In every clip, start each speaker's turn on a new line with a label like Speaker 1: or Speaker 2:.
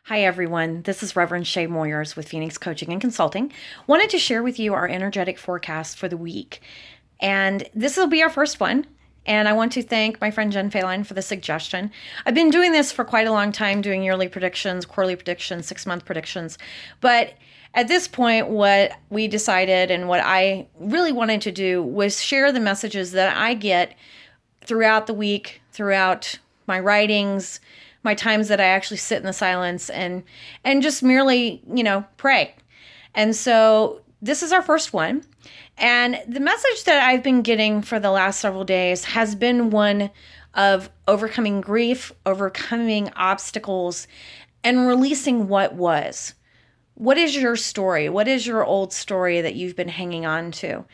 Speaker 1: Hi, everyone. This is Reverend Shae Moyers with Phoenix Coaching and Consulting. Wanted to share with you our energetic forecast for the week. And this will be our first one. And I want to thank my friend Jen Phelan for the suggestion. I've been doing this for quite a long time, doing yearly predictions, quarterly predictions, 6-month predictions. But at this point, what we decided and what I really wanted to do was share the messages that I get throughout the week, throughout my writings, my times that I actually sit in the silence and just merely, pray. And so this is our first one. And the message that I've been getting for the last several days has been one of overcoming grief, overcoming obstacles, and releasing what was. What is your story? What is your old story that you've been hanging on to?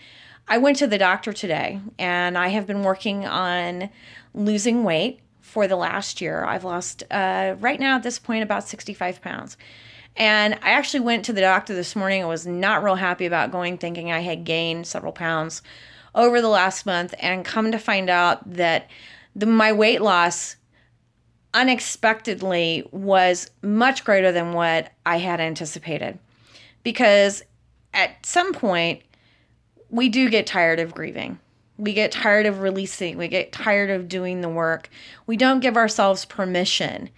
Speaker 1: I went to the doctor today and I have been working on losing weight for the last year. I've lost, right now at this point, about 65 pounds. And I actually went to the doctor this morning. I was not real happy about going, thinking I had gained several pounds over the last month, and come to find out that my weight loss unexpectedly was much greater than what I had anticipated. Because at some point, we do get tired of grieving. We get tired of releasing. We get tired of doing the work. We don't give ourselves permission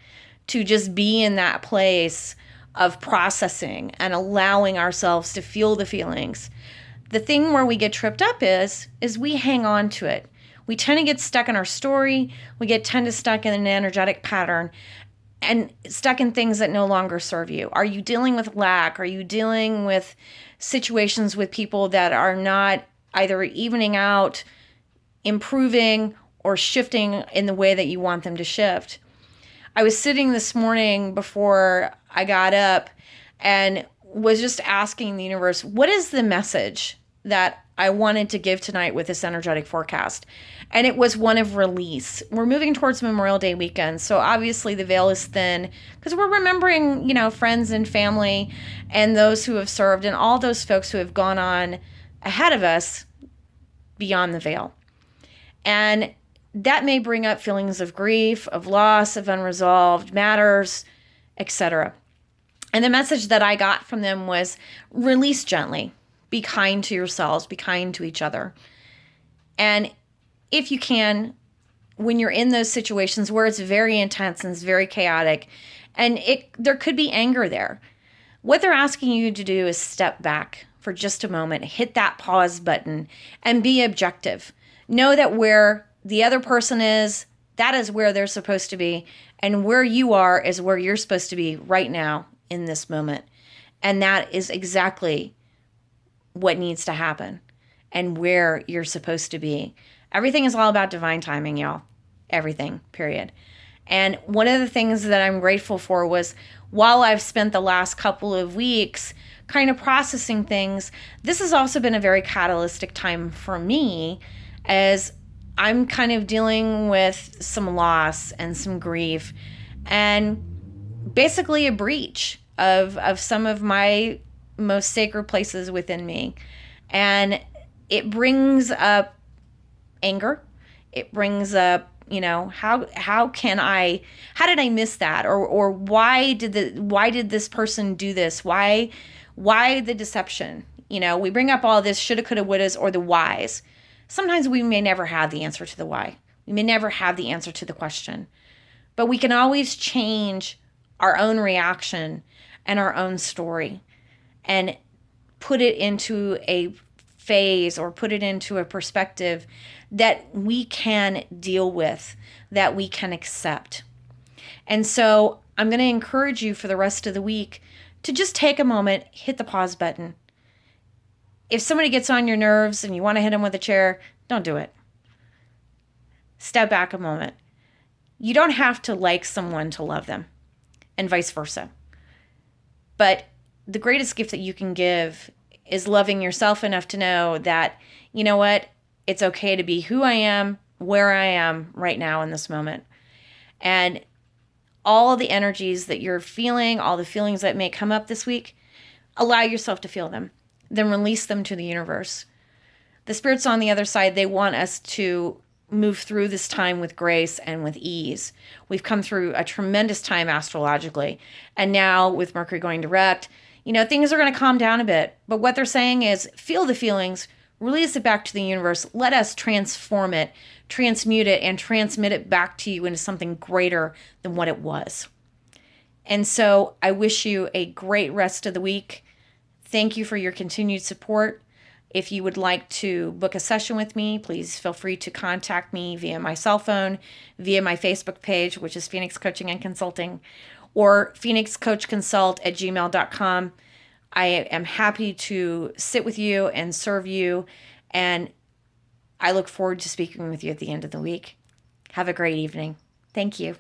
Speaker 1: to just be in that place of processing and allowing ourselves to feel the feelings. The thing where we get tripped up is we hang on to it. We tend to get stuck in our story. We tend to stuck in an energetic pattern and stuck in things that no longer serve you. Are you dealing with lack? Are you dealing with situations with people that are not either evening out, improving, or shifting in the way that you want them to shift? I was sitting this morning before I got up and was just asking the universe, what is the message that I wanted to give tonight with this energetic forecast? And it was one of release. We're moving towards Memorial Day weekend, so obviously the veil is thin because we're remembering, friends and family and those who have served and all those folks who have gone on ahead of us beyond the veil. And that may bring up feelings of grief, of loss, of unresolved matters, etc. And the message that I got from them was release gently. Be kind to yourselves. Be kind to each other. And if you can, when you're in those situations where it's very intense and it's very chaotic, and there could be anger there, what they're asking you to do is step back for just a moment, hit that pause button, and be objective. Know that where the other person is, that is where they're supposed to be, and where you are is where you're supposed to be right now in this moment. And that is exactly what needs to happen and where you're supposed to be. Everything is all about divine timing, y'all. Everything, period. And one of the things that I'm grateful for was, while I've spent the last couple of weeks kind of processing things, this has also been a very catalytic time for me, as I'm kind of dealing with some loss and some grief and basically a breach of some of my most sacred places within me. And it brings up anger. It brings up, how did I miss that? Or why did this person do this? Why the deception? We bring up all this shoulda, coulda, wouldas, or the whys. Sometimes we may never have the answer to the why. We may never have the answer to the question. But we can always change our own reaction and our own story and put it into a phase or put it into a perspective that we can deal with, that we can accept. And so I'm going to encourage you for the rest of the week to just take a moment, hit the pause button. If somebody gets on your nerves and you want to hit them with a chair, don't do it. Step back a moment. You don't have to like someone to love them, and vice versa. But the greatest gift that you can give is loving yourself enough to know that, you know what, it's okay to be who I am, where I am right now in this moment. And all the energies that you're feeling, all the feelings that may come up this week, allow yourself to feel them. Then release them to the universe. The spirits on the other side, they want us to move through this time with grace and with ease. We've come through a tremendous time astrologically. And now with Mercury going direct, things are going to calm down a bit. But what they're saying is feel the feelings, release it back to the universe. Let us transform it, transmute it, and transmit it back to you into something greater than what it was. And so I wish you a great rest of the week. Thank you for your continued support. If you would like to book a session with me, please feel free to contact me via my cell phone, via my Facebook page, which is Phoenix Coaching and Consulting, or phoenixcoachconsult@gmail.com. I am happy to sit with you and serve you, and I look forward to speaking with you at the end of the week. Have a great evening. Thank you.